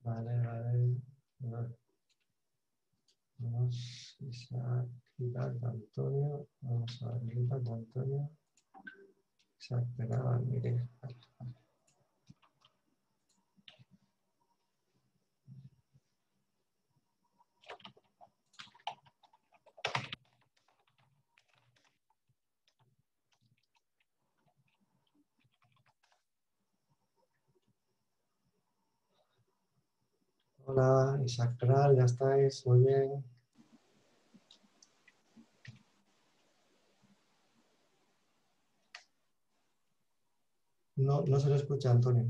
Vale. Vale. Vamos a quitar de Antonio. Vamos a ver, quitar de Antonio. Isaac Peral, mire. Hola, Isaac Peral, ya estáis, muy bien. No se lo escucha, Antonio.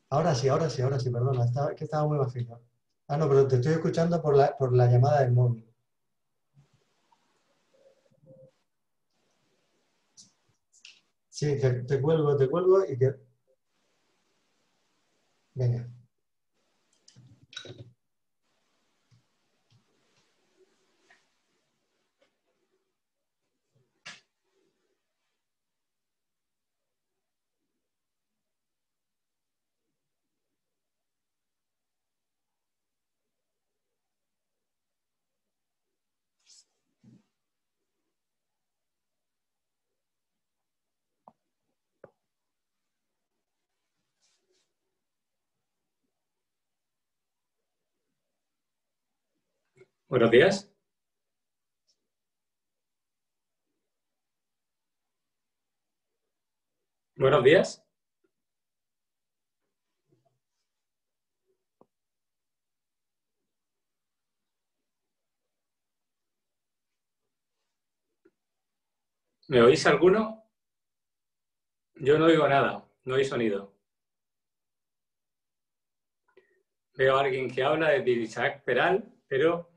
Ahora sí, perdona, que estaba muy bajito. Ah, no, pero te estoy escuchando por la llamada del móvil. Sí, te cuelgo y que... Venga. Buenos días. Buenos días. ¿Me oís alguno? Yo no oigo nada, no oí sonido. Veo a alguien que habla de Isaac Peral, pero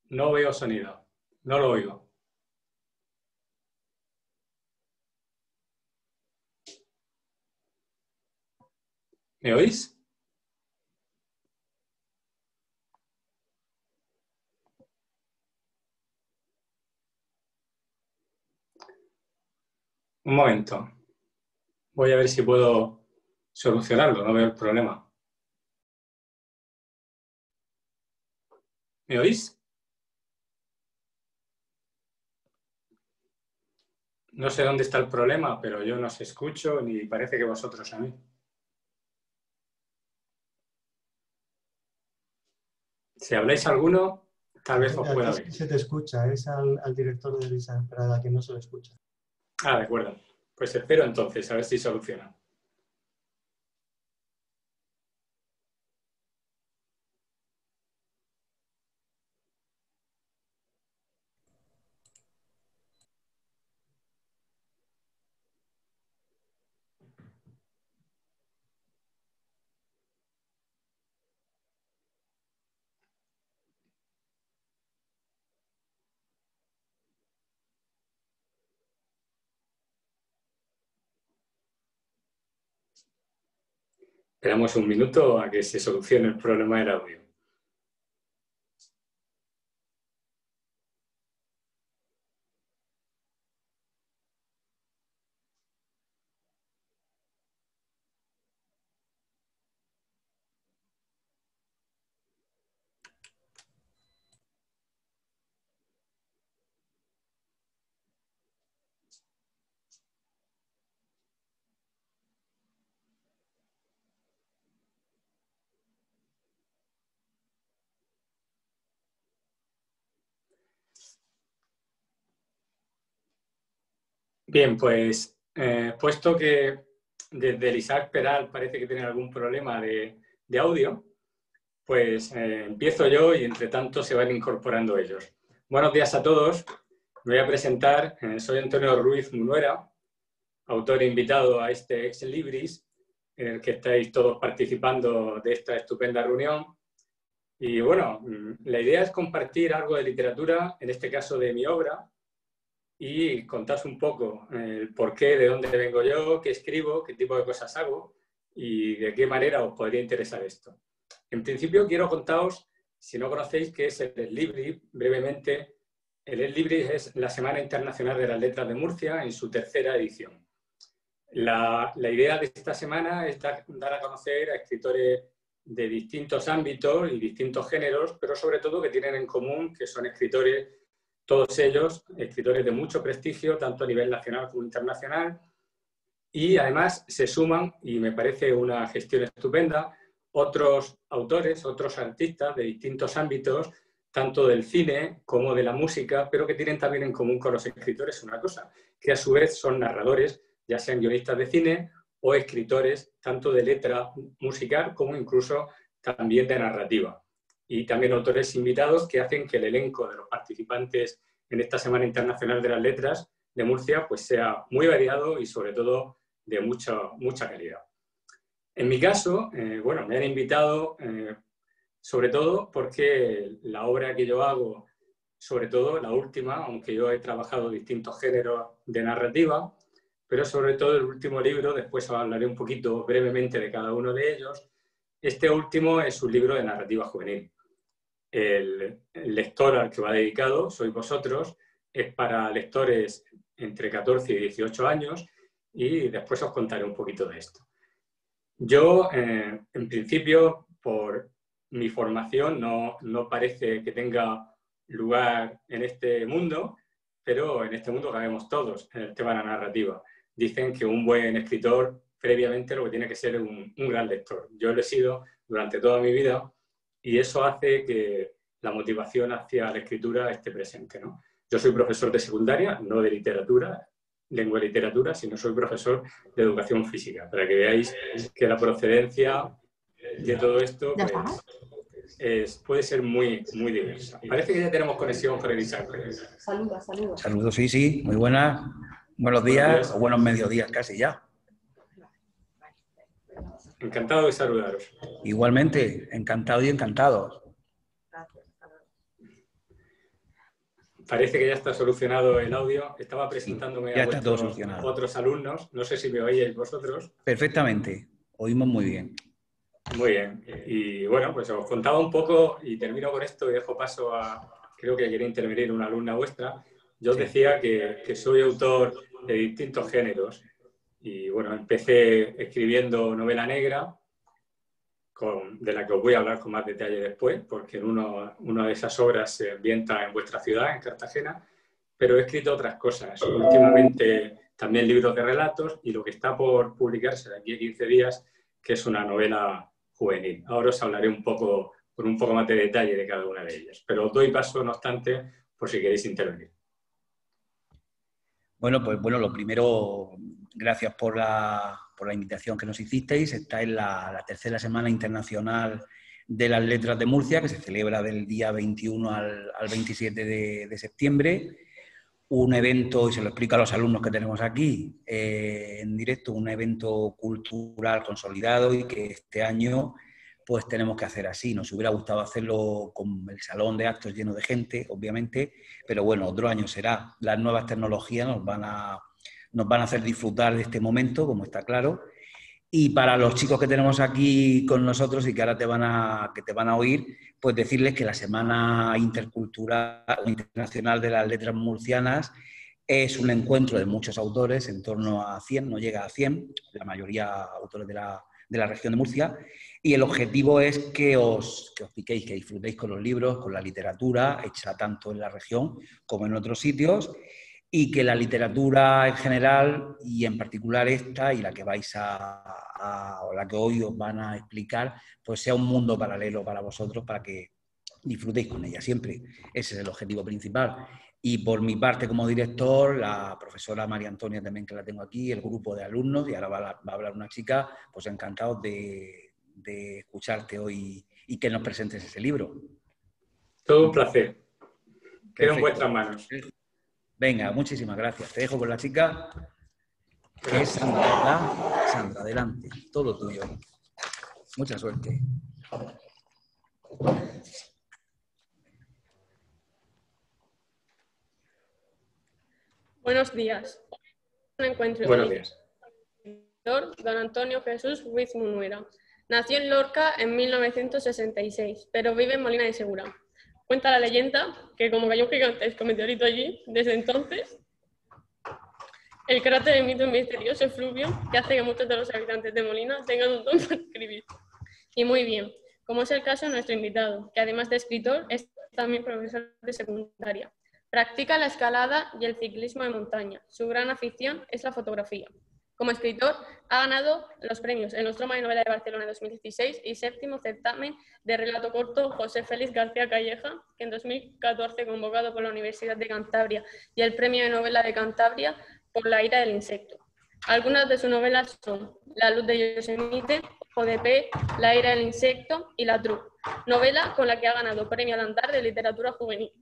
no veo sonido, no lo oigo. ¿Me oís? Un momento. Voy a ver si puedo solucionarlo, no veo el problema. ¿Me oís? No sé dónde está el problema, pero yo no os escucho ni parece que vosotros a mí. Si habláis alguno, tal vez os Antonio, a pueda ti sí oír. se te escucha, es al director de Isaac Peral a quien no se le escucha. Ah, de acuerdo. Pues espero entonces, a ver si soluciona. esperamos un minuto a que se solucione el problema del audio. Bien, pues puesto que desde el Isaac Peral parece que tiene algún problema de audio, pues empiezo yo y entre tanto se van incorporando ellos. Buenos días a todos. Me voy a presentar. Soy Antonio Ruiz Munuera, autor e invitado a este Ex Libris, en el que estáis todos participando de esta estupenda reunión. Y bueno, la idea es compartir algo de literatura, en este caso de mi obra, y contaros un poco el porqué, de dónde vengo yo, qué escribo, qué tipo de cosas hago y de qué manera os podría interesar esto. En principio quiero contaros, si no conocéis, qué es el Ex Libris, brevemente. El Ex Libris es la Semana Internacional de las Letras de Murcia en su tercera edición. La idea de esta semana es dar a conocer a escritores de distintos ámbitos y distintos géneros, pero sobre todo que tienen en común que son escritores, todos ellos escritores de mucho prestigio, tanto a nivel nacional como internacional, y además se suman, y me parece una gestión estupenda, otros autores, otros artistas de distintos ámbitos, tanto del cine como de la música, pero que tienen también en común con los escritores una cosa, que a su vez son narradores, ya sean guionistas de cine o escritores tanto de letra musical como incluso también de narrativa. Y también autores invitados que hacen que el elenco de los participantes en esta Semana Internacional de las Letras de Murcia pues sea muy variado y sobre todo de mucha calidad. En mi caso, bueno, me han invitado sobre todo porque la obra que yo hago, sobre todo la última, aunque yo he trabajado distintos géneros de narrativa, pero sobre todo el último libro, después hablaré un poquito brevemente de cada uno de ellos. Este último es un libro de narrativa juvenil. El lector al que va dedicado, sois vosotros, es para lectores entre 14 y 18 años y después os contaré un poquito de esto. Yo, en principio, por mi formación, no parece que tenga lugar en este mundo, pero en este mundo cabemos todos en el tema de la narrativa. Dicen que un buen escritor, previamente, lo que tiene que ser un gran lector. Yo lo he sido durante toda mi vida y eso hace que la motivación hacia la escritura esté presente, ¿no? Yo soy profesor de secundaria, no de literatura, lengua y literatura, sino soy profesor de educación física, para que veáis que la procedencia de todo esto pues, puede ser muy diversa. Parece que ya tenemos conexión con el Isaac. Saludos. Saludos, sí, muy buenas. Buenos días o buenos mediodías casi ya. Encantado de saludaros. Igualmente, encantado y encantados. Parece que ya está solucionado el audio. Estaba presentándome ya a otros alumnos. No sé si me oíais vosotros. Perfectamente. Oímos muy bien. Muy bien. Y bueno, pues os contaba un poco y termino con esto y dejo paso a... Creo que quiere intervenir una alumna vuestra. Yo os decía que soy autor de distintos géneros. Y bueno, empecé escribiendo novela negra, de la que os voy a hablar con más detalle después, porque una de esas obras se ambienta en vuestra ciudad, en Cartagena, pero he escrito otras cosas. Últimamente también libros de relatos y lo que está por publicarse de aquí a 15 días, que es una novela juvenil. Ahora os hablaré con un poco más de detalle de cada una de ellas, pero os doy paso, no obstante, por si queréis intervenir. Bueno, pues bueno, lo primero, gracias por la invitación que nos hicisteis. Está en la tercera Semana Internacional de las Letras de Murcia, que se celebra del día 21 al 27 de septiembre. Un evento, y se lo explico a los alumnos que tenemos aquí, en directo, un evento cultural consolidado y que este año pues tenemos que hacer así. Nos hubiera gustado hacerlo con el salón de actos lleno de gente, obviamente, pero bueno, otro año será. Las nuevas tecnologías nos van a hacer disfrutar de este momento, como está claro. Y para los chicos que tenemos aquí con nosotros y que ahora te van a oír, pues decirles que la Semana Intercultural o Internacional de las Letras Murcianas es un encuentro de muchos autores, en torno a 100, no llega a 100, la mayoría autores de la región de Murcia, y el objetivo es que os piquéis, que disfrutéis con los libros, con la literatura, hecha tanto en la región como en otros sitios, y que la literatura en general y en particular esta y la que o la que hoy os van a explicar, pues sea un mundo paralelo para vosotros, para que disfrutéis con ella siempre. Ese es el objetivo principal. Y por mi parte como director, la profesora María Antonia también, que la tengo aquí, el grupo de alumnos, y ahora va a hablar una chica, pues encantados de escucharte hoy y que nos presentes ese libro. Todo un placer. Quedo en Perfecto. vuestras manos. Venga, muchísimas gracias. Te dejo con la chica, que es Sandra, ¿verdad? Sandra, adelante. Todo tuyo. Mucha suerte. Buenos días. Un encuentro Buenos días. don Antonio Jesús Ruiz Munuera. Nació en Lorca en 1966, pero vive en Molina de Segura. Cuenta la leyenda que como cayó un gigantesco meteorito allí, desde entonces, el cráter emite un misterioso efluvio que hace que muchos de los habitantes de Molina tengan un don para escribir. Y muy bien, como es el caso de nuestro invitado, que además de escritor es también profesor de secundaria. Practica la escalada y el ciclismo de montaña. Su gran afición es la fotografía. Como escritor, ha ganado los premios El Nostromo de Novela de Barcelona 2016 y 7º certamen de relato corto José Félix García Calleja, que en 2014 convocado por la Universidad de Cantabria, y el Premio de Novela de Cantabria por La ira del insecto. Algunas de sus novelas son La luz de Yosemite, Ojo de pez, La ira del insecto y La Tru, novela con la que ha ganado Premio al Andar de Literatura Juvenil.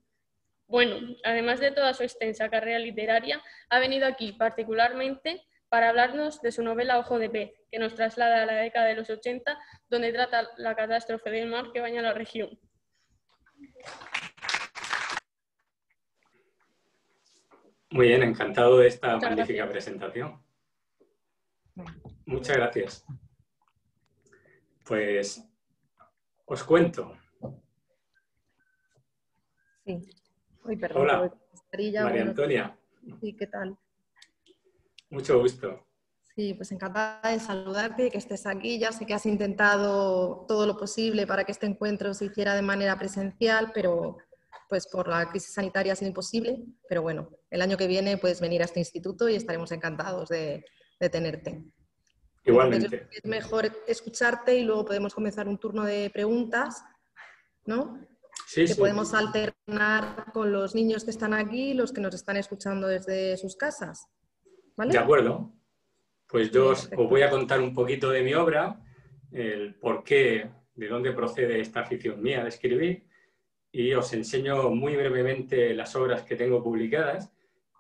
Bueno, además de toda su extensa carrera literaria, ha venido aquí particularmente para hablarnos de su novela Ojo de pez, que nos traslada a la década de los 80, donde trata la catástrofe del mar que baña la región. Muy bien, encantado de esta magnífica presentación. Muchas gracias. Pues os cuento. Sí. Uy, perdón. Hola, María Antonia. Sí, ¿qué tal? Mucho gusto. Sí, pues encantada de saludarte y que estés aquí. Ya sé que has intentado todo lo posible para que este encuentro se hiciera de manera presencial, pero pues por la crisis sanitaria ha sido imposible. Pero bueno, el año que viene puedes venir a este instituto y estaremos encantados de tenerte. Igualmente. Entonces, es mejor escucharte y luego podemos comenzar un turno de preguntas, ¿no? Sí, que sí. podemos alternar con los niños que están aquí y los que nos están escuchando desde sus casas. ¿Vale? De acuerdo. Pues yo os Perfecto. voy a contar un poquito de mi obra, el porqué, de dónde procede esta afición mía de escribir, y os enseño muy brevemente las obras que tengo publicadas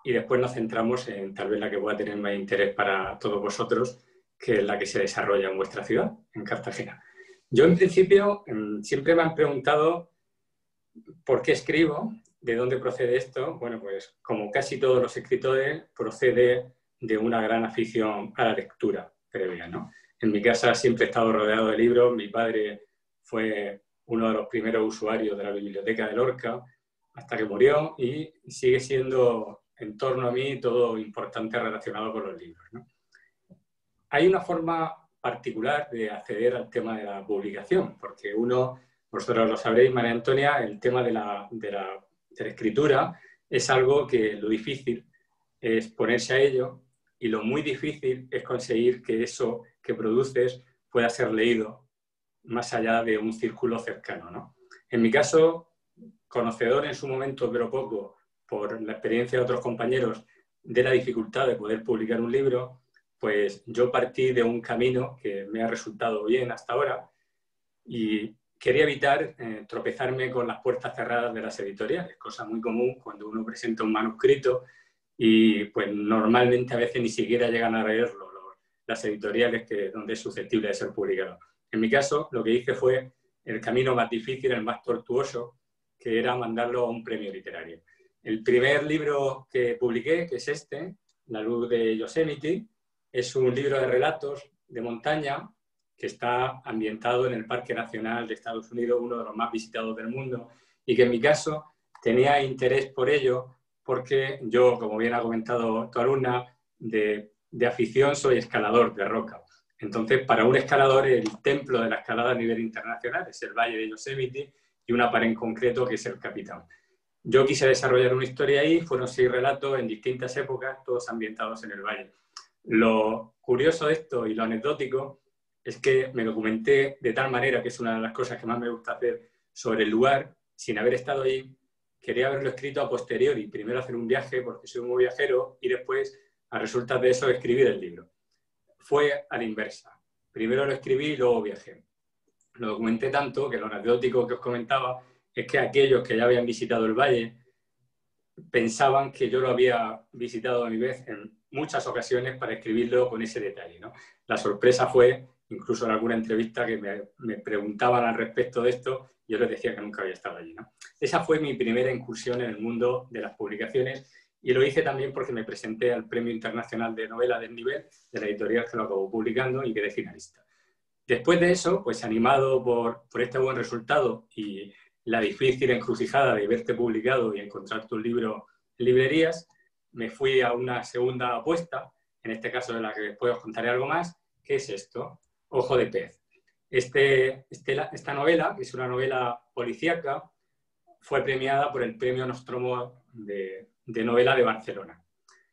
y después nos centramos en tal vez la que pueda tener más interés para todos vosotros, que es la que se desarrolla en vuestra ciudad, en Cartagena. Yo, en principio, siempre me han preguntado por qué escribo, de dónde procede esto. Bueno, pues como casi todos los escritores, procede de una gran afición a la lectura previa, ¿no? En mi casa siempre he estado rodeado de libros. Mi padre fue uno de los primeros usuarios de la biblioteca de Lorca hasta que murió y sigue siendo en torno a mí todo importante relacionado con los libros, ¿no? Hay una forma particular de acceder al tema de la publicación, porque vosotros lo sabréis, María Antonia, el tema de la escritura es algo que lo difícil es ponerse a ello y lo muy difícil es conseguir que eso que produces pueda ser leído más allá de un círculo cercano, ¿no? En mi caso, conocedor en su momento, pero poco, por la experiencia de otros compañeros de la dificultad de poder publicar un libro, pues yo partí de un camino que me ha resultado bien hasta ahora y quería evitar tropezarme con las puertas cerradas de las editoriales, cosa muy común cuando uno presenta un manuscrito y pues normalmente a veces ni siquiera llegan a leerlo las editoriales donde es susceptible de ser publicado. En mi caso, lo que hice fue el camino más difícil, el más tortuoso, que era mandarlo a un premio literario. El primer libro que publiqué, que es este, La luz de Yosemite, es un libro de relatos de montaña que está ambientado en el Parque Nacional de Estados Unidos, uno de los más visitados del mundo, y que en mi caso tenía interés por ello porque yo, como bien ha comentado tu alumna, de afición soy escalador de roca. Entonces, para un escalador, el templo de la escalada a nivel internacional es el Valle de Yosemite y una pared en concreto que es el Capitán. Yo quise desarrollar una historia ahí, fueron 6 relatos en distintas épocas, todos ambientados en el valle. Lo curioso de esto y lo anecdótico es que me documenté de tal manera, que es una de las cosas que más me gusta hacer, sobre el lugar, sin haber estado allí. Quería haberlo escrito a posteriori, primero hacer un viaje, porque soy muy viajero, y después, a resultas de eso, escribir el libro. Fue a la inversa. Primero lo escribí y luego viajé. Lo documenté tanto que lo anecdótico que os comentaba es que aquellos que ya habían visitado el valle pensaban que yo lo había visitado a mi vez en muchas ocasiones para escribirlo con ese detalle, ¿no? La sorpresa fue, incluso en alguna entrevista que me preguntaban al respecto de esto, yo les decía que nunca había estado allí, ¿no? Esa fue mi primera incursión en el mundo de las publicaciones y lo hice también porque me presenté al Premio Internacional de Novela del Nivel de la editorial que lo acabó publicando y quedé finalista. Después de eso, pues animado por este buen resultado y la difícil encrucijada de verte publicado y encontrar tu libro en librerías, me fui a una segunda apuesta, en este caso de la que después os contaré algo más, que es esto, Ojo de Pez. Esta novela, que es una novela policíaca, fue premiada por el Premio Nostromo de Novela de Barcelona.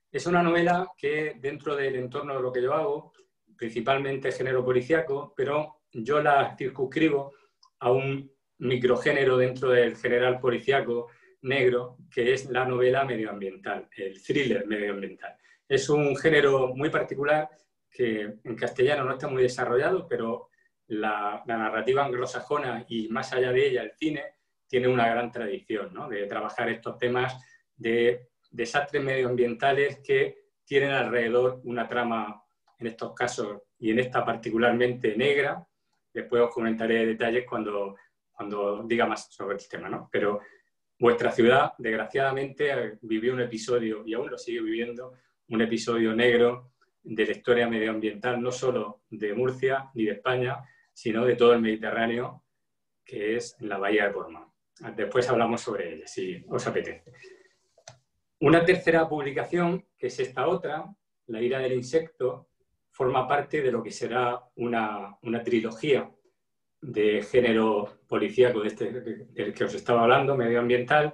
Es una novela que dentro del entorno de lo que yo hago, principalmente género policíaco, pero yo la circunscribo a un microgénero dentro del general policíaco negro, que es la novela medioambiental, el thriller medioambiental. Es un género muy particular que en castellano no está muy desarrollado, pero la narrativa anglosajona y más allá de ella el cine tiene una gran tradición, ¿no?, de trabajar estos temas de desastres medioambientales que tienen alrededor una trama, en estos casos y en esta particularmente negra. Después os comentaré detalles cuando diga más sobre el tema, ¿no? Pero vuestra ciudad, desgraciadamente, vivió un episodio, y aún lo sigue viviendo, un episodio negro de la historia medioambiental, no solo de Murcia ni de España, sino de todo el Mediterráneo, que es la Bahía de Portmán. Después hablamos sobre ella, si os apetece. Una tercera publicación, que es esta otra, La ira del insecto, forma parte de lo que será una trilogía de género policíaco del que os estaba hablando, medioambiental.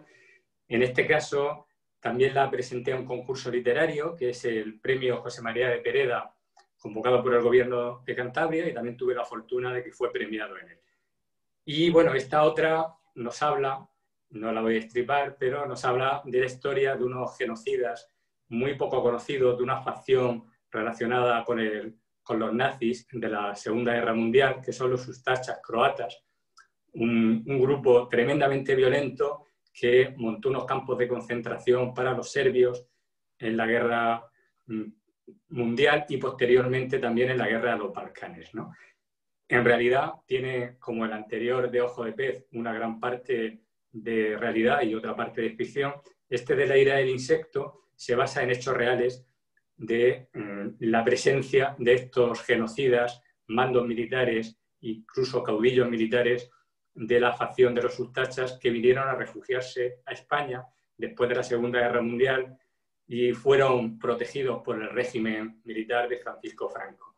En este caso, también la presenté a un concurso literario, que es el Premio José María de Pereda, convocado por el Gobierno de Cantabria, y también tuve la fortuna de que fue premiado en él. Y bueno, esta otra nos habla, no la voy a destripar, pero nos habla de la historia de unos genocidas muy poco conocidos, de una facción relacionada con los nazis de la Segunda Guerra Mundial, que son los ustachas croatas, un grupo tremendamente violento que montó unos campos de concentración para los serbios en la Guerra Mundial y posteriormente también en la Guerra de los Balcanes, ¿no? En realidad tiene, como el anterior de Ojo de Pez, una gran parte de realidad y otra parte de ficción. Este de La ira del insecto se basa en hechos reales de la presencia de estos genocidas, mandos militares, incluso caudillos militares de la facción de los ustachas que vinieron a refugiarse a España después de la Segunda Guerra Mundial y fueron protegidos por el régimen militar de Francisco Franco.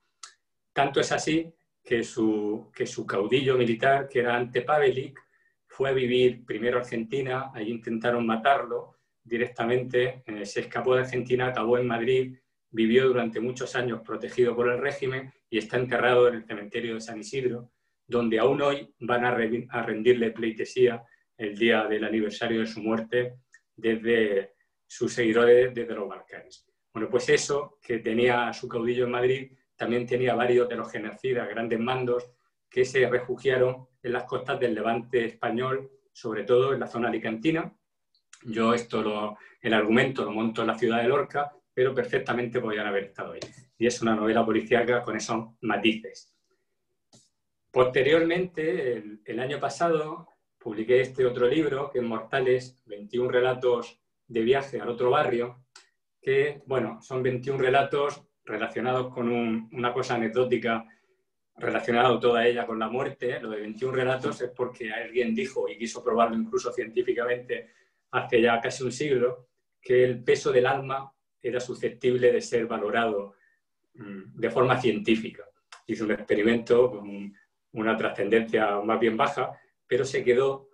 Tanto es así que su caudillo militar, que era Ante Pavelic, fue a vivir primero a Argentina, allí intentaron matarlo directamente, se escapó de Argentina, acabó en Madrid, vivió durante muchos años protegido por el régimen y está enterrado en el cementerio de San Isidro, donde aún hoy van a rendirle pleitesía el día del aniversario de su muerte desde sus seguidores desde los Balcanes. Bueno, pues eso, que tenía a su caudillo en Madrid, también tenía varios de los genocidas, grandes mandos, que se refugiaron en las costas del Levante español, sobre todo en la zona alicantina. Yo el argumento lo monto en la ciudad de Lorca, pero perfectamente podían haber estado ahí. Y es una novela policíaca con esos matices. Posteriormente, el año pasado, publiqué este otro libro, que es Mortales, 21 relatos de viaje al otro barrio, que, bueno, son 21 relatos relacionados con una cosa anecdótica, relacionado toda ella con la muerte. Lo de 21 relatos es porque alguien dijo, y quiso probarlo incluso científicamente hace ya casi un siglo, que el peso del alma era susceptible de ser valorado de forma científica. Hizo un experimento con una trascendencia más bien baja, pero se quedó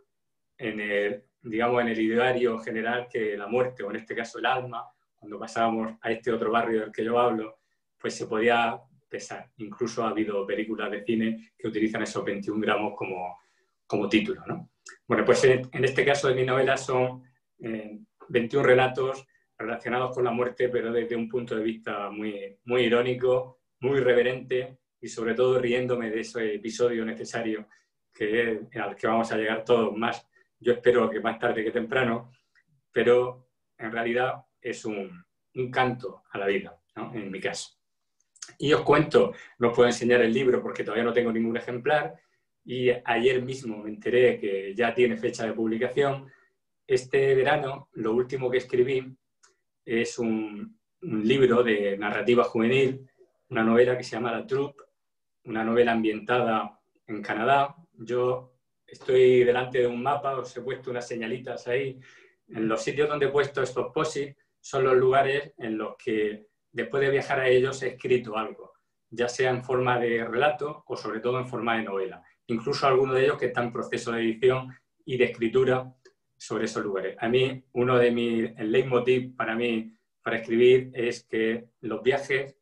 en el, digamos, en el ideario general que la muerte, o en este caso el alma, cuando pasábamos a este otro barrio del que yo hablo, pues se podía pesar. Incluso ha habido películas de cine que utilizan esos 21 gramos como título, ¿no? Bueno, pues en este caso de mi novela son 21 relatos relacionados con la muerte, pero desde un punto de vista muy, muy irónico, muy irreverente y sobre todo riéndome de ese episodio necesario al que vamos a llegar todos más. Yo espero que más tarde que temprano, pero en realidad es un canto a la vida, ¿no? En mi caso. Y os cuento, no os puedo enseñar el libro porque todavía no tengo ningún ejemplar, y ayer mismo me enteré que ya tiene fecha de publicación. Este verano, lo último que escribí es un libro de narrativa juvenil, una novela que se llama La Troupe, una novela ambientada en Canadá. Yo estoy delante de un mapa, os he puesto unas señalitas ahí. En los sitios donde he puesto estos posits son los lugares en los que después de viajar a ellos he escrito algo, ya sea en forma de relato o sobre todo en forma de novela. Incluso algunos de ellos que están en proceso de edición y de escritura sobre esos lugares. A mí, el leitmotiv para mí, para escribir, es que los viajes,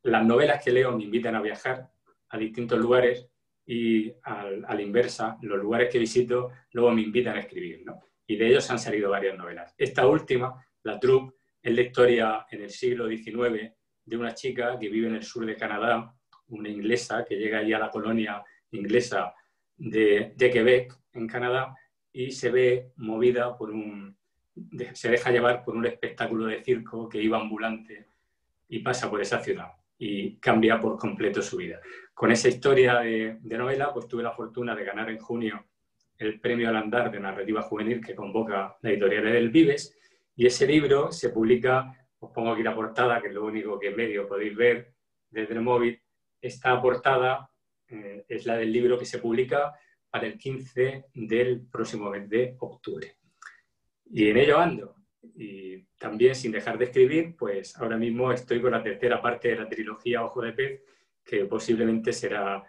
las novelas que leo me invitan a viajar a distintos lugares y a la inversa, los lugares que visito luego me invitan a escribir, ¿no? Y de ellos han salido varias novelas. Esta última, La Troupe, es la historia en el siglo XIX de una chica que vive en el sur de Canadá, una inglesa que llega allí a la colonia inglesa de Quebec, en Canadá, y se ve movida se deja llevar por un espectáculo de circo que iba ambulante y pasa por esa ciudad y cambia por completo su vida. Con esa historia de novela, pues tuve la fortuna de ganar en junio el premio al andar de narrativa juvenil que convoca la editorial del Vives, y ese libro se publica, os pongo aquí la portada, que es lo único que en medio podéis ver desde el móvil. Esta portada es la del libro que se publica para el 15 del próximo mes de octubre. Y en ello ando. Y también, sin dejar de escribir, pues ahora mismo estoy con la tercera parte de la trilogía Ojo de Pez, que posiblemente será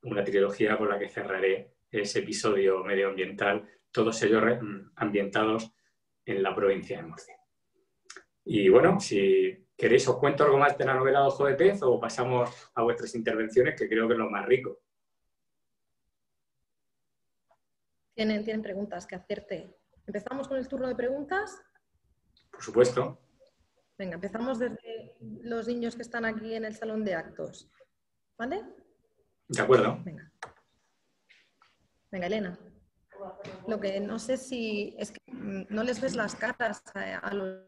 una trilogía con la que cerraré ese episodio medioambiental, todos ellos ambientados en la provincia de Murcia. Y bueno, si queréis os cuento algo más de la novela Ojo de Pez o pasamos a vuestras intervenciones, que creo que es lo más rico. Tienen preguntas que hacerte. ¿Empezamos con el turno de preguntas? Por supuesto. Venga, empezamos desde los niños que están aquí en el salón de actos. ¿Vale? De acuerdo. Venga, Elena. Lo que no sé si... es que no les ves las caras a los...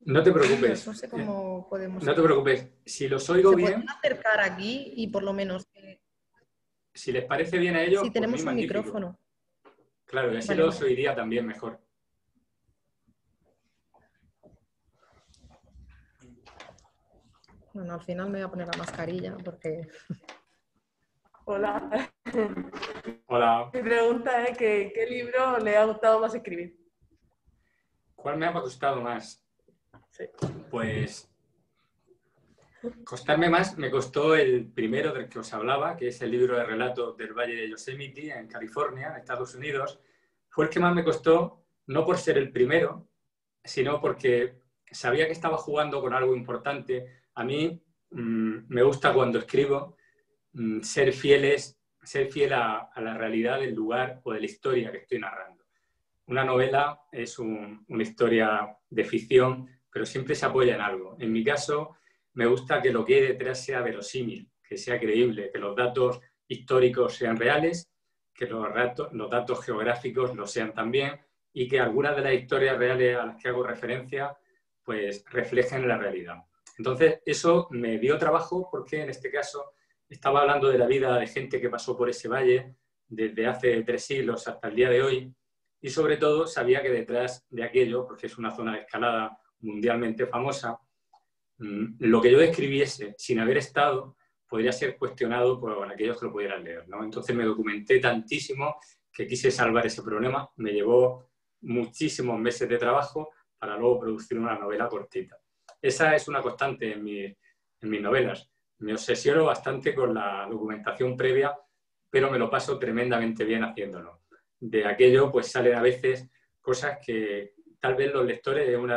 No te preocupes. No sé cómo podemos... No te preocupes. Si los oigo bien... ¿Se pueden acercar aquí y por lo menos... si les parece bien a ellos... Si tenemos un magnífico. micrófono. Claro, y así Vale, los oiría también mejor. Bueno, al final me voy a poner la mascarilla porque... Hola. Hola. Mi pregunta es que, ¿qué libro le ha gustado más escribir? ¿Cuál me ha costado más? Sí. Pues costarme más me costó el primero del que os hablaba, que es el libro de relatos del Valle de Yosemite, en California, en Estados Unidos. Fue el que más me costó, no por ser el primero, sino porque sabía que estaba jugando con algo importante. A mí me gusta cuando escribo ser fiel a la realidad del lugar o de la historia que estoy narrando. Una novela es una historia de ficción, pero siempre se apoya en algo. En mi caso, me gusta que lo que hay detrás sea verosímil, que sea creíble, que los datos históricos sean reales, que los datos geográficos lo sean también, y que algunas de las historias reales a las que hago referencia pues reflejen la realidad. Entonces, eso me dio trabajo porque en este caso estaba hablando de la vida de gente que pasó por ese valle desde hace 3 siglos hasta el día de hoy, y sobre todo sabía que detrás de aquello, porque es una zona de escalada mundialmente famosa, lo que yo escribiese sin haber estado podría ser cuestionado por aquellos que lo pudieran leer, ¿no? Entonces me documenté tantísimo que quise salvar ese problema. Me llevó muchísimos meses de trabajo para luego producir una novela cortita. Esa es una constante en mis novelas. Me obsesiono bastante con la documentación previa, pero me lo paso tremendamente bien haciéndolo. De aquello pues salen a veces cosas que tal vez los lectores, es una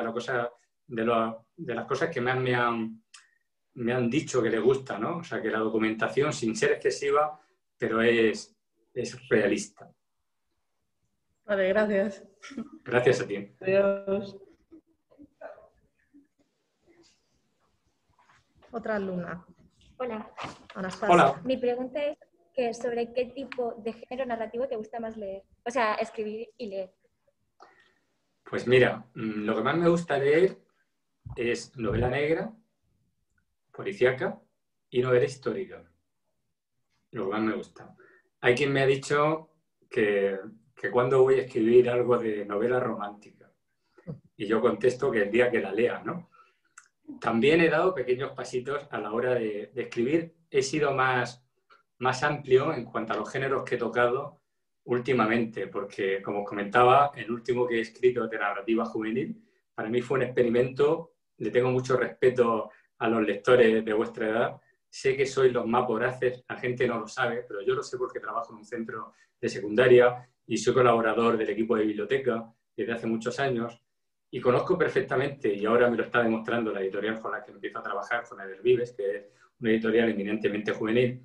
de las cosas que más me han dicho que les gusta, ¿no? O sea, que la documentación, sin ser excesiva, pero es realista. Vale, gracias. Gracias a ti. Adiós. Otra alumna. Hola. Anastasia. Hola. Mi pregunta es que sobre qué tipo de género narrativo te gusta más leer. O sea, escribir y leer. Pues mira, lo que más me gusta leer es novela negra, policíaca y novela histórica. Lo que más me gusta. Hay quien me ha dicho que cuando voy a escribir algo de novela romántica. Y yo contesto que el día que la lea, ¿no? También he dado pequeños pasitos a la hora de escribir. He sido más amplio en cuanto a los géneros que he tocado últimamente, porque, como os comentaba, el último que he escrito de narrativa juvenil, para mí fue un experimento. Le tengo mucho respeto a los lectores de vuestra edad. Sé que sois los más voraces, la gente no lo sabe, pero yo lo sé porque trabajo en un centro de secundaria y soy colaborador del equipo de biblioteca desde hace muchos años. Y conozco perfectamente, y ahora me lo está demostrando la editorial con la que empiezo a trabajar, con Edelvives, que es una editorial eminentemente juvenil.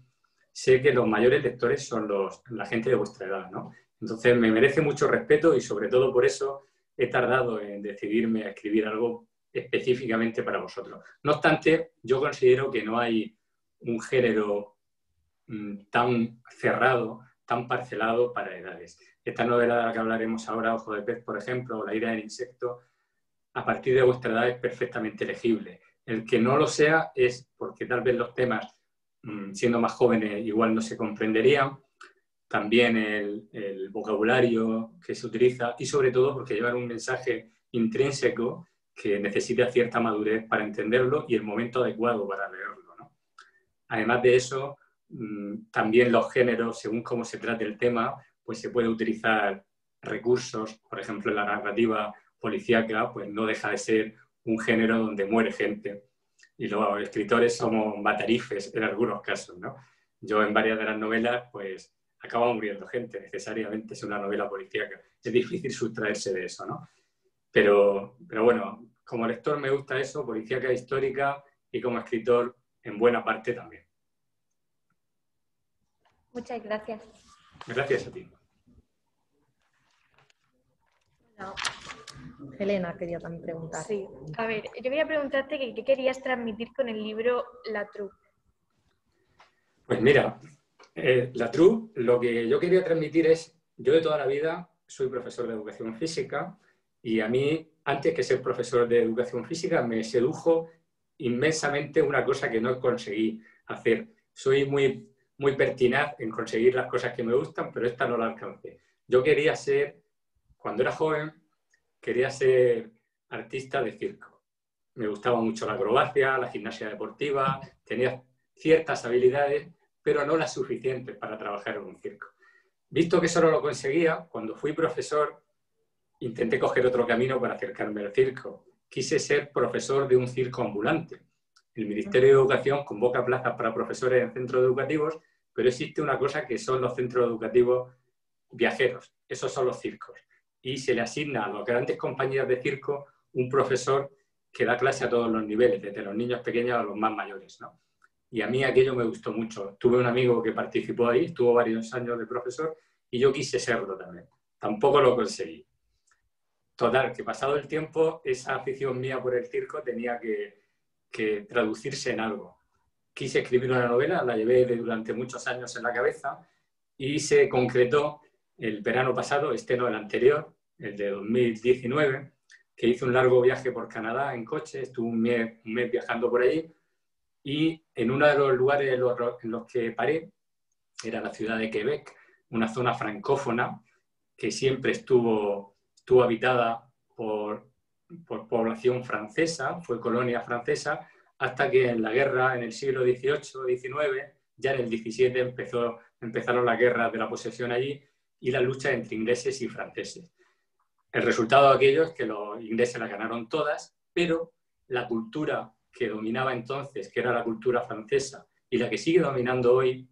Sé que los mayores lectores son la gente de vuestra edad, ¿no? Entonces me merece mucho respeto y sobre todo por eso he tardado en decidirme a escribir algo específicamente para vosotros. No obstante, yo considero que no hay un género tan cerrado, tan parcelado para edades. Esta novela de la que hablaremos ahora, Ojo de Pez, por ejemplo, o La ira del insecto, a partir de vuestra edad es perfectamente legible. El que no lo sea es porque tal vez los temas, siendo más jóvenes, igual no se comprenderían. También el vocabulario que se utiliza y sobre todo porque llevan un mensaje intrínseco que necesita cierta madurez para entenderlo y el momento adecuado para leerlo, ¿no? Además de eso, también los géneros, según cómo se trate el tema, pues se puede utilizar recursos. Por ejemplo, en la narrativa policíaca, pues no deja de ser un género donde muere gente. Y los escritores somos matarifes en algunos casos, ¿no? Yo en varias de las novelas, pues acaba muriendo gente, necesariamente es una novela policíaca. Es difícil sustraerse de eso, ¿no? Pero bueno, como lector me gusta eso, policíaca, histórica, y como escritor, en buena parte también. Muchas gracias. Gracias a ti. No. Helena quería también preguntar. Sí. A ver, yo quería preguntarte qué querías transmitir con el libro La Troupe. Pues mira, La Troupe, lo que yo quería transmitir es, yo de toda la vida soy profesor de educación física y a mí, antes que ser profesor de educación física, me sedujo inmensamente una cosa que no conseguí hacer. Soy muy pertinaz en conseguir las cosas que me gustan, pero esta no la alcancé. Yo quería ser, cuando era joven, quería ser artista de circo. Me gustaba mucho la acrobacia, la gimnasia deportiva, tenía ciertas habilidades, pero no las suficientes para trabajar en un circo. Visto que eso no lo conseguía, cuando fui profesor, intenté coger otro camino para acercarme al circo. Quise ser profesor de un circo ambulante. El Ministerio de Educación convoca plazas para profesores en centros educativos, pero existe una cosa que son los centros educativos viajeros. Esos son los circos. Y se le asigna a las grandes compañías de circo un profesor que da clase a todos los niveles, desde los niños pequeños a los más mayores, ¿no? Y a mí aquello me gustó mucho. Tuve un amigo que participó ahí, estuvo varios años de profesor, y yo quise serlo también. Tampoco lo conseguí. Total, que pasado el tiempo, esa afición mía por el circo tenía que traducirse en algo. Quise escribir una novela, la llevé durante muchos años en la cabeza, y se concretó el verano pasado, no el anterior, el de 2019, que hice un largo viaje por Canadá en coche, estuve un mes viajando por allí, y en uno de los lugares en los que paré, era la ciudad de Quebec, una zona francófona que siempre estuvo habitada por población francesa, fue colonia francesa, hasta que en la guerra, en el siglo XVIII, XIX, ya en el XVII empezaron las guerras de la posesión allí y las luchas entre ingleses y franceses. El resultado de aquello es que los ingleses las ganaron todas, pero la cultura que dominaba entonces, que era la cultura francesa, y la que sigue dominando hoy,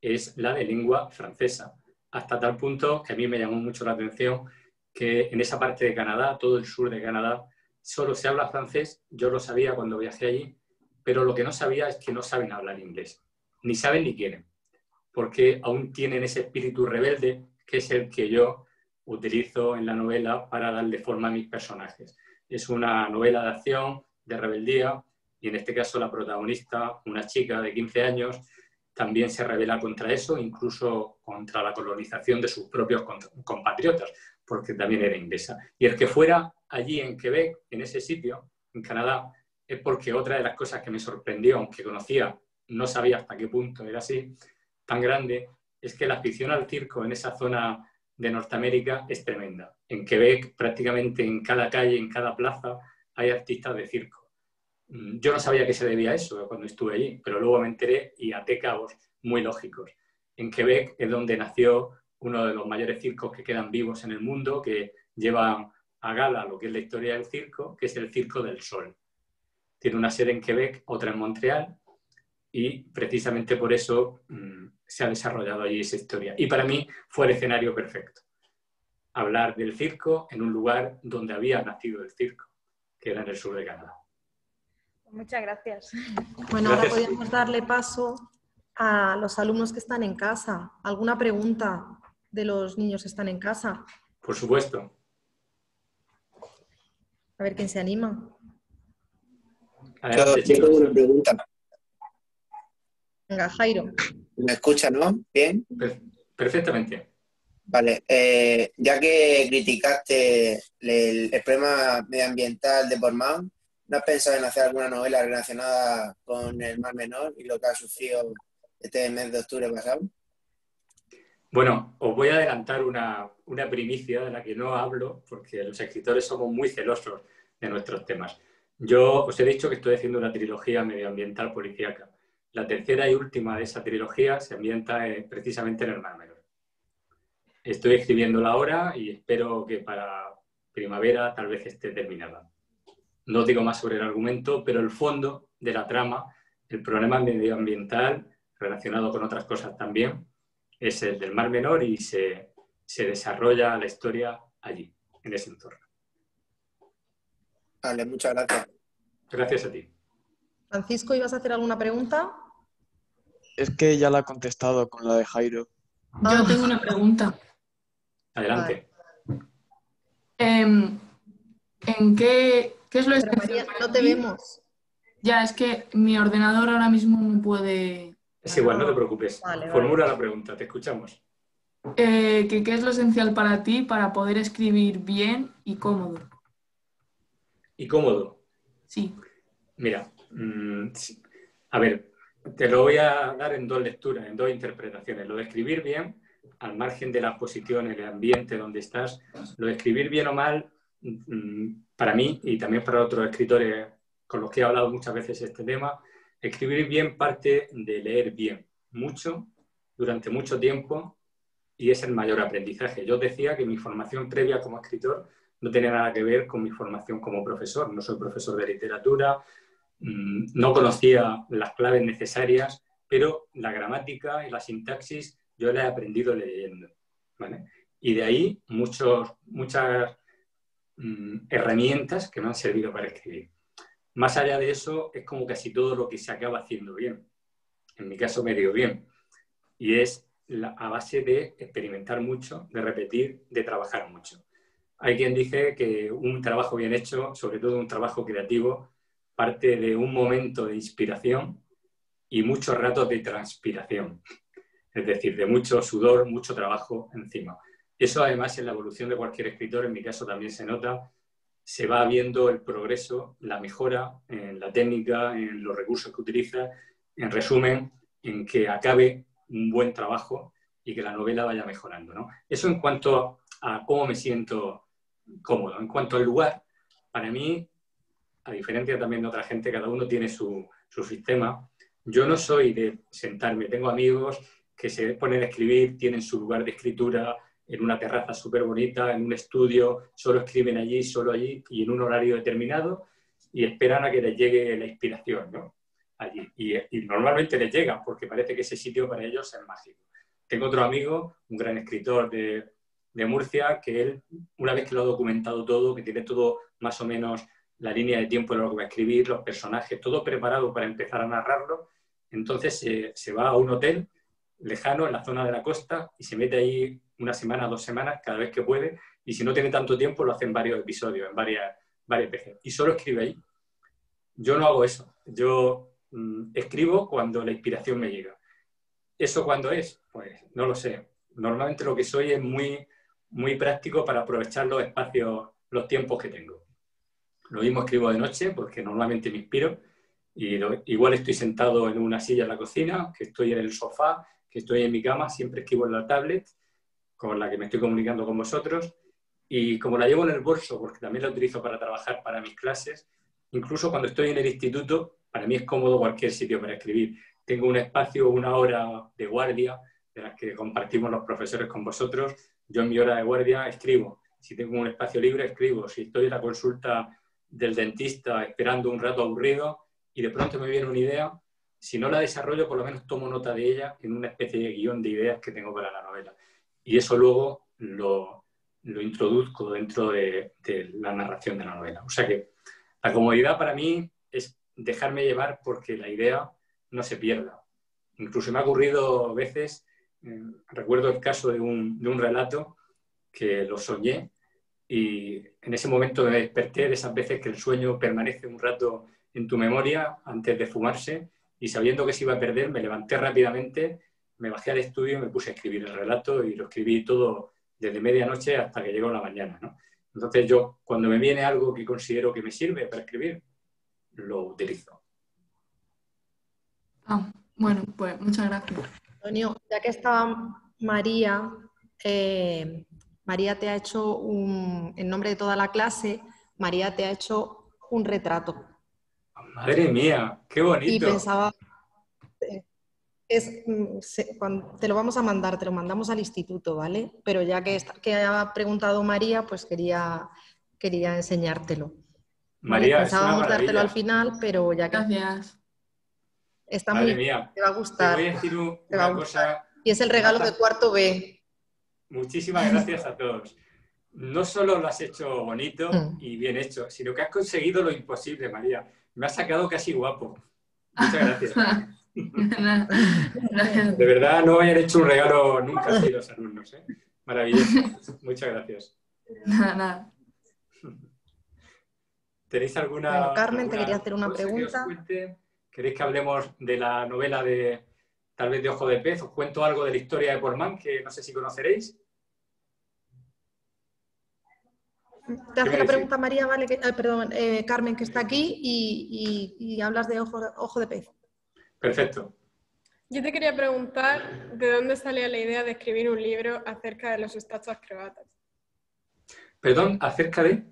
es la de lengua francesa. Hasta tal punto que a mí me llamó mucho la atención que en esa parte de Canadá, todo el sur de Canadá, solo se habla francés. Yo lo sabía cuando viajé allí, pero lo que no sabía es que no saben hablar inglés. Ni saben ni quieren, porque aún tienen ese espíritu rebelde, que es el que yo utilizo en la novela para darle forma a mis personajes. Es una novela de acción, de rebeldía, y en este caso la protagonista, una chica de 15 años, también se rebela contra eso, incluso contra la colonización de sus propios compatriotas, porque también era inglesa. Y el que fuera allí en Quebec, en ese sitio, en Canadá, es porque otra de las cosas que me sorprendió, aunque conocía, no sabía hasta qué punto era así, tan grande, es que la afición al circo en esa zona de Norteamérica es tremenda. En Quebec, prácticamente en cada calle, en cada plaza, hay artistas de circo. Yo no sabía que se debía a eso cuando estuve allí, pero luego me enteré y até cabos muy lógicos. En Quebec es donde nació uno de los mayores circos que quedan vivos en el mundo, que llevan a gala lo que es la historia del circo, que es el Circo del Sol. Tiene una sede en Quebec, otra en Montreal, y precisamente por eso se ha desarrollado allí esa historia. Y para mí fue el escenario perfecto. Hablar del circo en un lugar donde había nacido el circo, que era en el sur de Canadá. Muchas gracias. Bueno, Gracias. ahora podríamos darle paso a los alumnos que están en casa. ¿Alguna pregunta de los niños que están en casa? Por supuesto. A ver quién se anima. Adelante, Yo chicos. tengo una pregunta. Venga, Jairo. ¿Me escucha, no? ¿Bien? Perfectamente. Vale. Ya que criticaste el problema medioambiental de Portmán, ¿no has pensado en hacer alguna novela relacionada con el Mar Menor y lo que ha sufrido este mes de octubre pasado? Bueno, os voy a adelantar una primicia de la que no hablo, porque los escritores somos muy celosos de nuestros temas. Yo os he dicho que estoy haciendo una trilogía medioambiental policíaca. La tercera y última de esa trilogía se ambienta precisamente en el Mar Menor. Estoy escribiéndola ahora y espero que para primavera tal vez esté terminada. No os digo más sobre el argumento, pero el fondo de la trama, el problema medioambiental relacionado con otras cosas también, es el del Mar Menor y se desarrolla la historia allí, en ese entorno. Vale, muchas gracias. Gracias a ti. Francisco, ¿ibas a hacer alguna pregunta? Es que ya la ha contestado con la de Jairo. Yo tengo una pregunta. Adelante. ¿En qué es lo Pero María, esencial para no te ti? vemos. Ya, es que mi ordenador ahora mismo no puede... Es igual, no te preocupes. Vale, Formula la pregunta, te escuchamos. ¿Qué es lo esencial para ti para poder escribir bien y cómodo? ¿Y cómodo? Sí. Mira, sí. A ver, te lo voy a dar en dos lecturas, en dos interpretaciones. Lo de escribir bien, al margen de las posiciones, el ambiente donde estás, lo de escribir bien o mal, para mí y también para otros escritores con los que he hablado muchas veces este tema, escribir bien parte de leer bien, mucho, durante mucho tiempo, y es el mayor aprendizaje. Yo os decía que mi formación previa como escritor no tenía nada que ver con mi formación como profesor. No soy profesor de literatura, no conocía las claves necesarias, pero la gramática y la sintaxis yo la he aprendido leyendo, ¿vale? Y de ahí muchas herramientas que me han servido para escribir. Más allá de eso, es como casi todo lo que se acaba haciendo bien. En mi caso me dio bien. Y es a base de experimentar mucho, de repetir, de trabajar mucho. Hay quien dice que un trabajo bien hecho, sobre todo un trabajo creativo, parte de un momento de inspiración y muchos ratos de transpiración. Es decir, de mucho sudor, mucho trabajo encima. Eso además en la evolución de cualquier escritor, en mi caso también se nota, se va viendo el progreso, la mejora en la técnica, en los recursos que utiliza, en resumen, en que acabe un buen trabajo y que la novela vaya mejorando, ¿no? Eso en cuanto a cómo me siento cómodo. En cuanto al lugar, para mí a diferencia también de otra gente, cada uno tiene su sistema. Yo no soy de sentarme, tengo amigos que se ponen a escribir, tienen su lugar de escritura en una terraza súper bonita, en un estudio, solo escriben allí, solo allí y en un horario determinado y esperan a que les llegue la inspiración, ¿no? Allí. Y normalmente les llega porque parece que ese sitio para ellos es mágico. Tengo otro amigo, un gran escritor de Murcia, que él, una vez que lo ha documentado todo, que tiene todo más o menos la línea de tiempo de lo que va a escribir, los personajes, todo preparado para empezar a narrarlo, entonces se va a un hotel lejano en la zona de la costa y se mete ahí una semana, 2 semanas, cada vez que puede, y si no tiene tanto tiempo lo hace en varios episodios, en varias veces, y solo escribe ahí. Yo no hago eso, yo escribo cuando la inspiración me llega. ¿Eso cuándo es? Pues no lo sé. Normalmente lo que soy es muy práctico para aprovechar los espacios, los tiempos que tengo. Lo mismo escribo de noche porque normalmente me inspiro y igual estoy sentado en una silla en la cocina, que estoy en el sofá, que estoy en mi cama, siempre escribo en la tablet con la que me estoy comunicando con vosotros y como la llevo en el bolso porque también la utilizo para trabajar para mis clases, incluso cuando estoy en el instituto, para mí es cómodo cualquier sitio para escribir. Tengo un espacio, una hora de guardia, de las que compartimos los profesores con vosotros. Yo en mi hora de guardia escribo. Si tengo un espacio libre, escribo. Si estoy en la consulta del dentista esperando un rato aburrido y de pronto me viene una idea, si no la desarrollo, por lo menos tomo nota de ella en una especie de guión de ideas que tengo para la novela. Y eso luego lo introduzco dentro de la narración de la novela. O sea que la comodidad para mí es dejarme llevar porque la idea no se pierda. Incluso me ha ocurrido veces, recuerdo el caso de un relato que lo soñé y en ese momento me desperté de esas veces que el sueño permanece un rato en tu memoria antes de fumarse y sabiendo que se iba a perder me levanté rápidamente, me bajé al estudio y me puse a escribir el relato y lo escribí todo desde medianoche hasta que llegó la mañana, ¿no? Entonces yo cuando me viene algo que considero que me sirve para escribir, lo utilizo. Bueno, pues muchas gracias. Antonio, ya que estaba María, María te ha hecho en nombre de toda la clase, María te ha hecho un retrato. ¡Madre mía! ¡Qué bonito! Y pensaba, te lo vamos a mandar, te lo mandamos al instituto, ¿vale? Pero ya que ha preguntado María, pues quería enseñártelo. María, ¿vale? es una Pensábamos dártelo maravilla. al final, pero ya que... Gracias. Está Madre muy... mía. Te va a gustar. Te voy a decir te va a una gustar. cosa. Y es el regalo de cuarto B. Muchísimas gracias a todos. No solo lo has hecho bonito y bien hecho, sino que has conseguido lo imposible, María. Me has sacado casi guapo. Muchas gracias. Gracias. De verdad, no me hayan hecho un regalo nunca así los alumnos, ¿eh? Maravilloso. Muchas gracias. Nada. ¿Tenéis alguna, Bueno, Carmen, te quería hacer una cosa que os pregunta. cuente? ¿Queréis que hablemos de la novela tal vez de Ojo de Pez? ¿Os cuento algo de la historia de Portman, que no sé si conoceréis? Te hace la pregunta María, vale, perdón, Carmen, que está aquí y hablas de ojo de pez. Perfecto. Yo te quería preguntar de dónde salía la idea de escribir un libro acerca de los ustachas croatas. Perdón, acerca de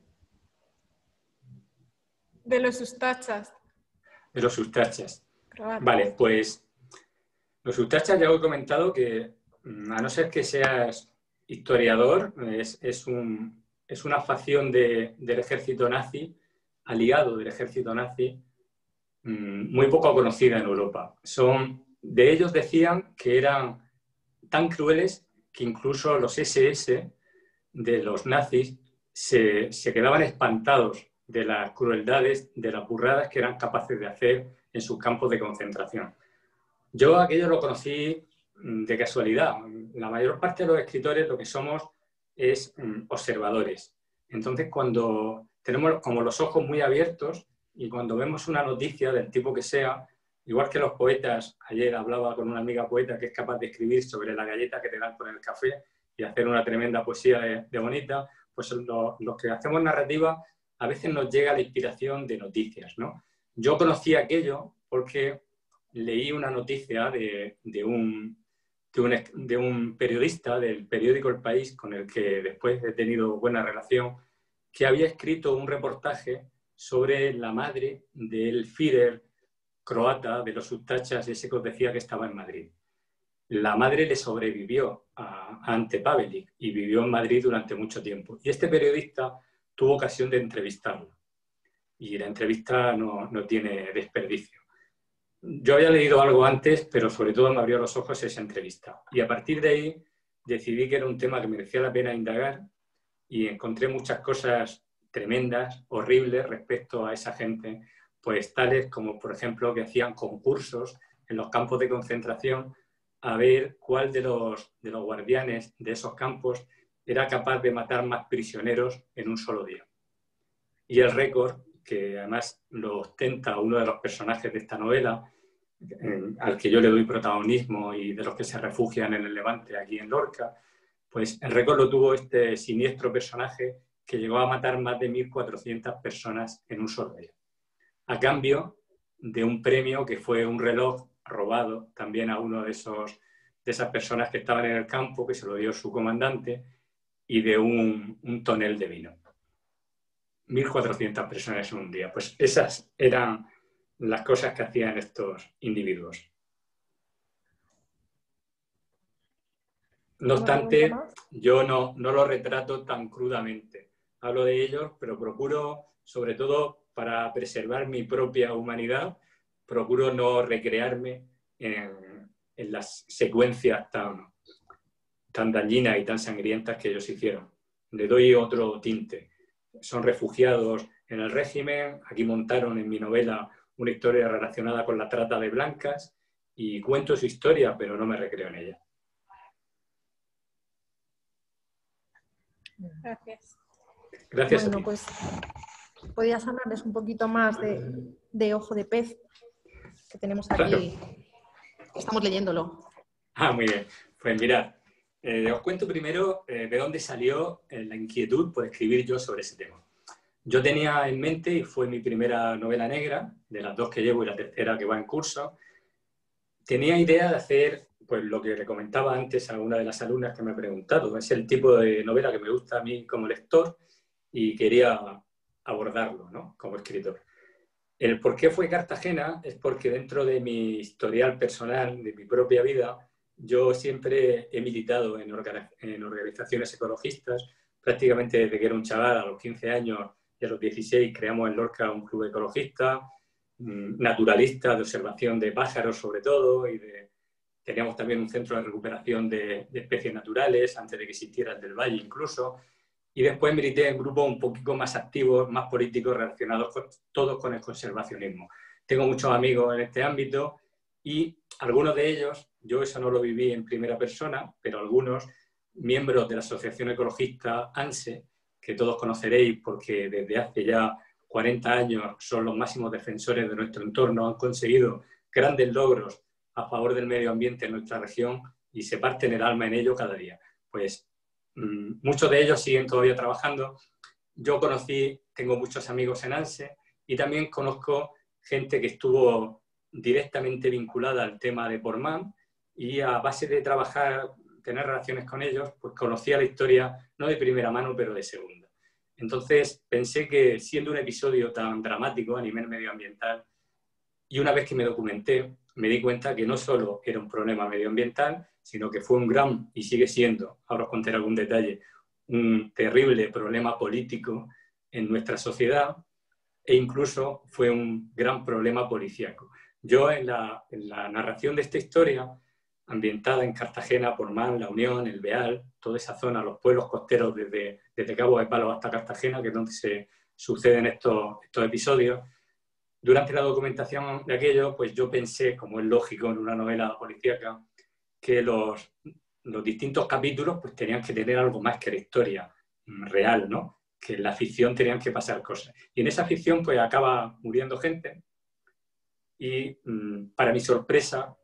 los ustachas. los ustachas. croatas. Vale, pues los ustachas ya os he comentado que, a no ser que seas historiador, es una facción del ejército nazi, aliado del ejército nazi, muy poco conocida en Europa. De ellos decían que eran tan crueles que incluso los SS de los nazis se quedaban espantados de las crueldades, de las burradas que eran capaces de hacer en sus campos de concentración. Yo aquello lo conocí de casualidad. La mayor parte de los escritores lo que somos es observadores. Entonces, cuando tenemos como los ojos muy abiertos y cuando vemos una noticia del tipo que sea, igual que los poetas, ayer hablaba con una amiga poeta que es capaz de escribir sobre la galleta que te dan con el café y hacer una tremenda poesía de bonita, pues los que hacemos narrativa a veces nos llega la inspiración de noticias, ¿no? Yo conocí aquello porque leí una noticia de un periodista del periódico El País, con el que después he tenido buena relación, que había escrito un reportaje sobre la madre del Führer croata de los Ustachas, ese que os decía que estaba en Madrid. La madre le sobrevivió a Ante Pavelić y vivió en Madrid durante mucho tiempo. Y este periodista tuvo ocasión de entrevistarlo. Y la entrevista no tiene desperdicio. Yo había leído algo antes, pero sobre todo me abrió los ojos esa entrevista. Y a partir de ahí decidí que era un tema que merecía la pena indagar y encontré muchas cosas tremendas, horribles respecto a esa gente, pues tales como, por ejemplo, que hacían concursos en los campos de concentración a ver cuál de los guardianes de esos campos era capaz de matar más prisioneros en un solo día. Y el récord, que además lo ostenta uno de los personajes de esta novela, al que yo le doy protagonismo y de los que se refugian en el Levante, aquí en Lorca, pues el récord lo tuvo este siniestro personaje que llegó a matar más de 1.400 personas en un solo día, a cambio de un premio que fue un reloj robado también a uno de esas personas que estaban en el campo, que se lo dio su comandante, y de un tonel de vino. 1.400 personas en un día. Pues esas eran las cosas que hacían estos individuos. No obstante, yo no lo retrato tan crudamente. Hablo de ellos, pero procuro, sobre todo para preservar mi propia humanidad, procuro no recrearme en las secuencias tan dañinas y tan sangrientas que ellos hicieron. Le doy otro tinte. Son refugiados en el régimen. Aquí montaron en mi novela una historia relacionada con la trata de blancas y cuento su historia, pero no me recreo en ella. Gracias. Gracias bueno, a ti. Pues podrías hablarles un poquito más de Ojo de Pez, que tenemos aquí. Claro. Estamos leyéndolo. Muy bien. Pues mirad, os cuento primero de dónde salió la inquietud por escribir yo sobre ese tema. Yo tenía en mente, y fue mi primera novela negra, de las dos que llevo y la tercera que va en curso, tenía idea de hacer pues lo que le comentaba antes a una de las alumnas que me ha preguntado. Es el tipo de novela que me gusta a mí como lector y quería abordarlo, ¿no?, como escritor. El por qué fue Cartagena es porque dentro de mi historial personal, de mi propia vida, yo siempre he militado en organizaciones ecologistas. Prácticamente desde que era un chaval, a los 15 años y a los 16, creamos en Lorca un club ecologista, naturalista, de observación de pájaros sobre todo, y teníamos también un centro de recuperación de especies naturales, antes de que existiera el del Valle incluso. Y después milité en grupos un poquito más activos, más políticos, relacionados todos con el conservacionismo. Tengo muchos amigos en este ámbito y algunos de ellos, yo eso no lo viví en primera persona, pero algunos miembros de la Asociación Ecologista ANSE, que todos conoceréis porque desde hace ya 40 años son los máximos defensores de nuestro entorno, han conseguido grandes logros a favor del medio ambiente en nuestra región y se parten el alma en ello cada día. Pues muchos de ellos siguen todavía trabajando. Yo tengo muchos amigos en ANSE y también conozco gente que estuvo directamente vinculada al tema de Portmán y a base de trabajar, tener relaciones con ellos, pues conocía la historia no de primera mano, pero de segunda. Entonces pensé que siendo un episodio tan dramático a nivel medioambiental, y una vez que me documenté, me di cuenta que no solo era un problema medioambiental, sino que fue un gran, y sigue siendo, ahora os contaré algún detalle, un terrible problema político en nuestra sociedad e incluso fue un gran problema policíaco. Yo en la narración de esta historia, ambientada en Cartagena, Portmán, La Unión, El Beal, toda esa zona, los pueblos costeros desde Cabo de Palos hasta Cartagena, que es donde se suceden estos episodios, durante la documentación de aquello, pues yo pensé, como es lógico en una novela policíaca, que los distintos capítulos pues tenían que tener algo más que la historia real, ¿no? Que en la ficción tenían que pasar cosas. Y en esa ficción pues acaba muriendo gente y para mi sorpresa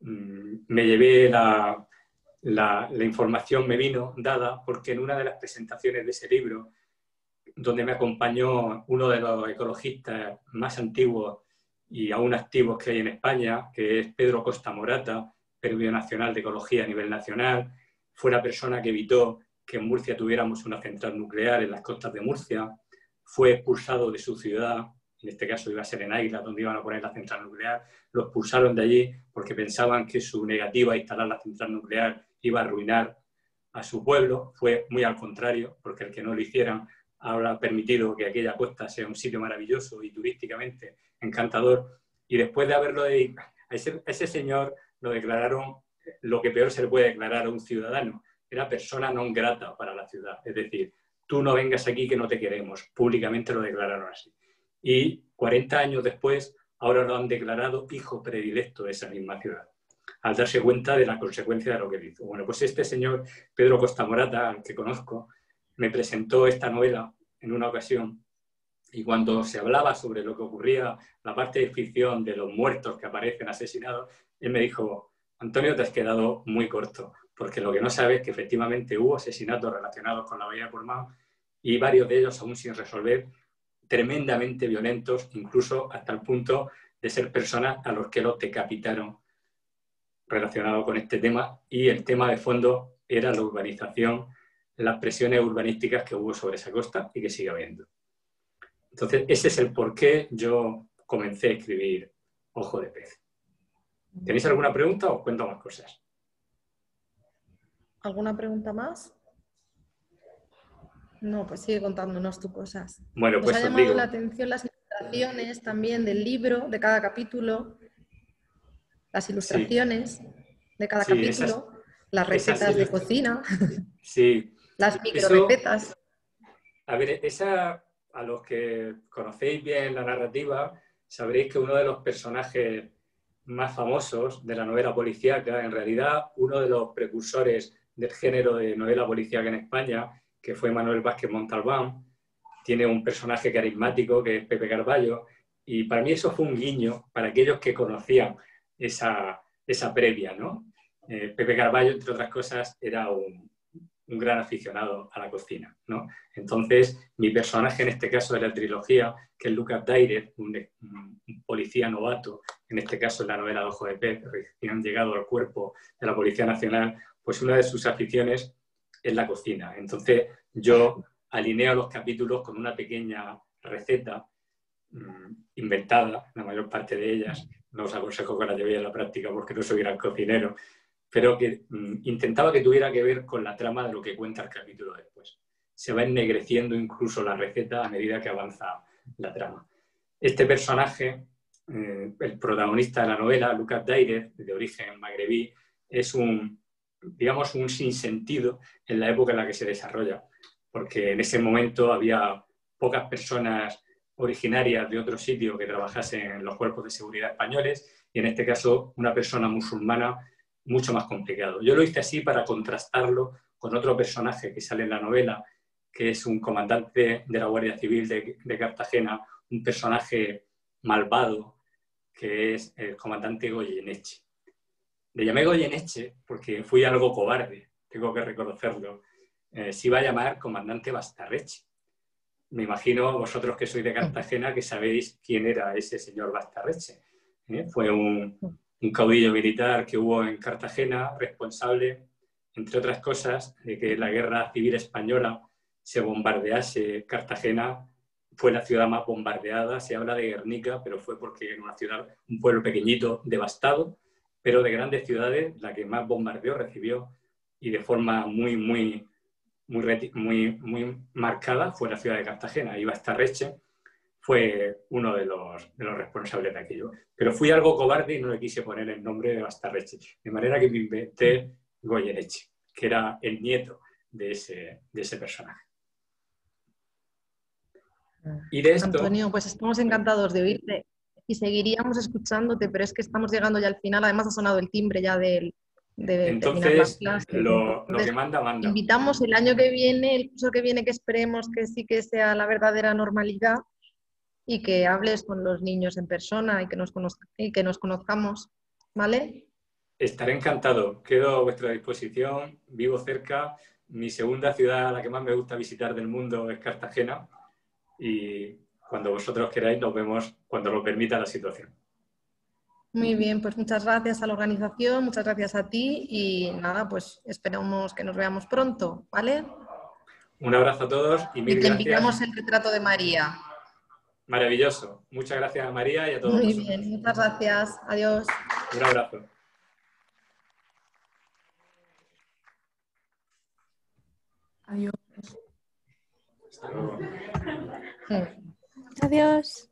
me llevé la información me vino dada porque en una de las presentaciones de ese libro, donde me acompañó uno de los ecologistas más antiguos y aún activos que hay en España, que es Pedro Costa Morata, Premio Nacional de Ecología a nivel nacional, fue la persona que evitó que en Murcia tuviéramos una central nuclear en las costas de Murcia, fue expulsado de su ciudad, en este caso iba a ser en Águila, donde iban a poner la central nuclear, lo expulsaron de allí porque pensaban que su negativa a instalar la central nuclear iba a arruinar a su pueblo. Fue muy al contrario, porque el que no lo hicieran habrá permitido que aquella costa sea un sitio maravilloso y turísticamente encantador. Y después de haberlo dedicado a ese señor, lo declararon lo que peor se le puede declarar a un ciudadano. Era persona non grata para la ciudad. Es decir, tú no vengas aquí que no te queremos. Públicamente lo declararon así. Y 40 años después, ahora lo han declarado hijo predilecto de esa misma ciudad, al darse cuenta de la consecuencia de lo que hizo. Bueno, pues este señor, Pedro Costa Morata, al que conozco, me presentó esta novela en una ocasión, y cuando se hablaba sobre lo que ocurría, la parte de ficción de los muertos que aparecen asesinados, él me dijo: Antonio, te has quedado muy corto, porque lo que no sabes es que efectivamente hubo asesinatos relacionados con la Bahía de Portmán, y varios de ellos aún sin resolver, tremendamente violentos, incluso hasta el punto de ser personas a los que los decapitaron relacionado con este tema, y el tema de fondo era la urbanización, las presiones urbanísticas que hubo sobre esa costa y que sigue habiendo. Entonces, ese es el por qué yo comencé a escribir Ojo de Pez. ¿Tenéis alguna pregunta o os cuento más cosas? ¿Alguna pregunta más? No, pues sigue contándonos tus cosas. Bueno, Nos pues ha os llamado digo. la atención las ilustraciones también del libro, de cada capítulo, las ilustraciones de cada capítulo, las recetas de cocina, las microrecetas. A ver, a los que conocéis bien la narrativa, sabréis que uno de los personajes más famosos de la novela policíaca, en realidad uno de los precursores del género de novela policíaca en España, que fue Manuel Vázquez Montalbán, tiene un personaje carismático que es Pepe Carballo, y para mí eso fue un guiño para aquellos que conocían esa previa, ¿no? Pepe Carballo, entre otras cosas, era un gran aficionado a la cocina, ¿no? Entonces, mi personaje en este caso de la trilogía, que es Lucas Daire, un policía novato, en este caso en la novela de Ojo de Pez, recién llegado al cuerpo de la Policía Nacional, pues una de sus aficiones es la cocina. Entonces, yo alineo los capítulos con una pequeña receta inventada, la mayor parte de ellas. No os aconsejo que la llevéis a la práctica porque no soy gran cocinero, pero que intentaba que tuviera que ver con la trama de lo que cuenta el capítulo después. Se va ennegreciendo incluso la receta a medida que avanza la trama. Este personaje, el protagonista de la novela, Lucas Daire, de origen magrebí, es un sinsentido en la época en la que se desarrolla, porque en ese momento había pocas personas originarias de otro sitio que trabajasen en los cuerpos de seguridad españoles, y en este caso una persona musulmana, mucho más complicado. Yo lo hice así para contrastarlo con otro personaje que sale en la novela, que es un comandante de la Guardia Civil de Cartagena, un personaje malvado, que es el comandante Goyeneche. Le llamé Goyeneche porque fui algo cobarde, tengo que reconocerlo. Se iba a llamar comandante Bastarreche. Me imagino vosotros que sois de Cartagena que sabéis quién era ese señor Bastarreche. Fue un caudillo militar que hubo en Cartagena, responsable, entre otras cosas, de que en la Guerra Civil Española se bombardease Cartagena. Fue la ciudad más bombardeada. Se habla de Guernica, pero fue porque era una ciudad, un pueblo pequeñito, devastado, pero de grandes ciudades, la que más bombardeó, recibió, y de forma muy marcada, fue la ciudad de Cartagena. Y Bastarreche fue uno de los responsables de aquello. Pero fui algo cobarde y no le quise poner el nombre de Bastarreche. De manera que me inventé Goyeneche, que era el nieto de ese personaje. Y de esto, Antonio, pues estamos encantados de oírte y seguiríamos escuchándote, pero es que estamos llegando ya al final. Además ha sonado el timbre ya de terminar las clases. Lo que manda. Invitamos el año que viene, el curso que viene, que esperemos que sí que sea la verdadera normalidad y que hables con los niños en persona y que nos conozcamos, ¿vale? Estaré encantado. Quedo a vuestra disposición. Vivo cerca. Mi segunda ciudad, la que más me gusta visitar del mundo, es Cartagena. Y cuando vosotros queráis, nos vemos cuando lo permita la situación. Muy bien, pues muchas gracias a la organización, muchas gracias a ti y nada, pues esperamos que nos veamos pronto, ¿vale? Un abrazo a todos y Y mil te gracias. enviamos el retrato de María. Maravilloso. Muchas gracias a María y a todos Muy vosotros. bien, muchas gracias. Adiós. Un abrazo. Adiós. Hasta luego. Sí. Adiós.